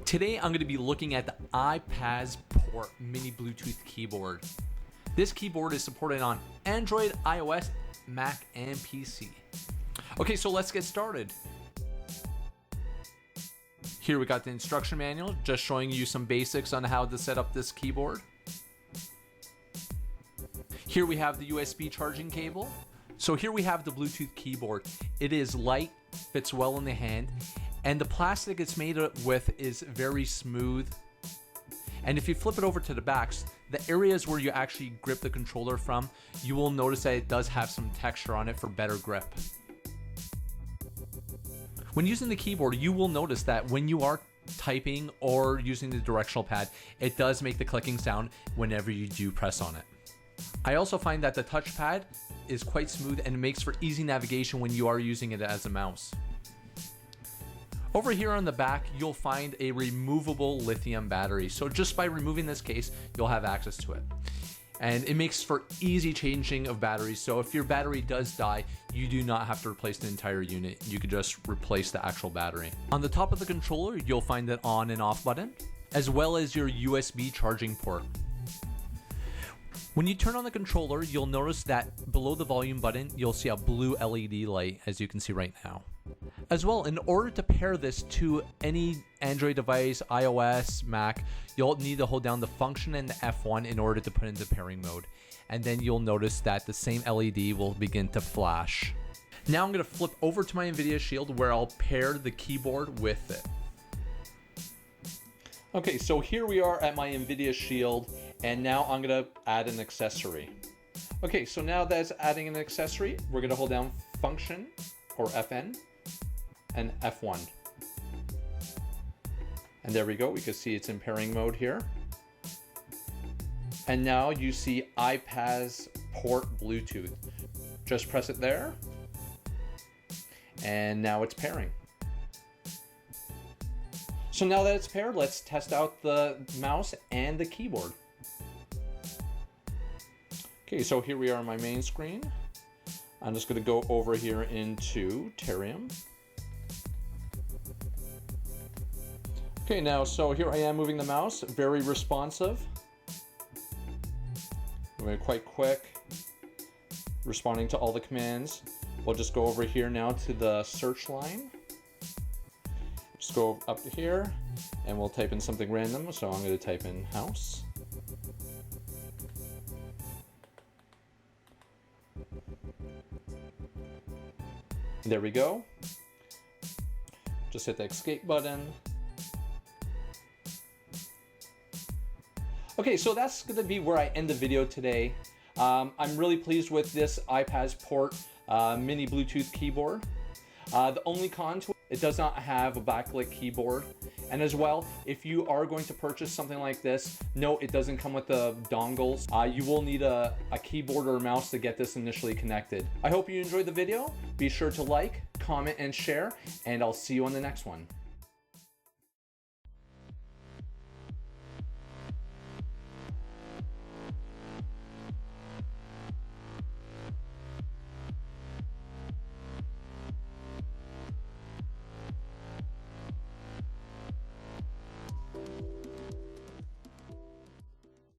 Today I'm going to be looking at the iPazzPort mini Bluetooth keyboard. This keyboard is supported on Android, iOS, Mac, and PC. Okay, so let's get started. Here we got the instruction manual, just showing you some basics on how to set up this keyboard. Here we have the USB charging cable. So here we have the Bluetooth keyboard. It is light, fits well in the hand, and the plastic it's made with is very smooth. And if you flip it over to the backs, the areas where you actually grip the controller from, you will notice that it does have some texture on it for better grip. When using the keyboard, you will notice that when you are typing or using the directional pad, it does make the clicking sound whenever you do press on it. I also find that the touchpad is quite smooth and makes for easy navigation when you are using it as a mouse. Over here on the back, you'll find a removable lithium battery. So just by removing this case, you'll have access to it. And it makes for easy changing of batteries. So if your battery does die, you do not have to replace the entire unit. You could just replace the actual battery. On the top of the controller, you'll find the on and off button, as well as your USB charging port. When you turn on the controller, you'll notice that below the volume button, you'll see a blue LED light, as you can see right now. As well, in order to pair this to any Android device, iOS, Mac, you'll need to hold down the function and the F1 in order to put it into pairing mode. And then you'll notice that the same LED will begin to flash. Now I'm going to flip over to my NVIDIA Shield where I'll pair the keyboard with it. Okay, so here we are at my NVIDIA Shield, and now I'm going to add an accessory. Okay, so now that's adding an accessory, we're going to hold down function or FN and F1. And there we go, we can see it's in pairing mode here. And now you see iPazzPort Bluetooth. Just press it there, and now it's pairing. So now that it's paired, let's test out the mouse and the keyboard. Okay, so here we are on my main screen. I'm just going to go over here into Terrain. Okay, now, so here I am moving the mouse, very responsive. Moving quite quick, responding to all the commands. We'll just go over here now to the search line. Just go up to here, and we'll type in something random. So I'm going to type in house. There we go. Just hit the escape button. Okay, so that's going to be where I end the video today. I'm really pleased with this iPazzPort mini Bluetooth keyboard. The only con to it does not have a backlit keyboard. And as well, if you are going to purchase something like this, no, it doesn't come with the dongles. You will need a keyboard or a mouse to get this initially connected. I hope you enjoyed the video. Be sure to like, comment, and share, and I'll see you on the next one.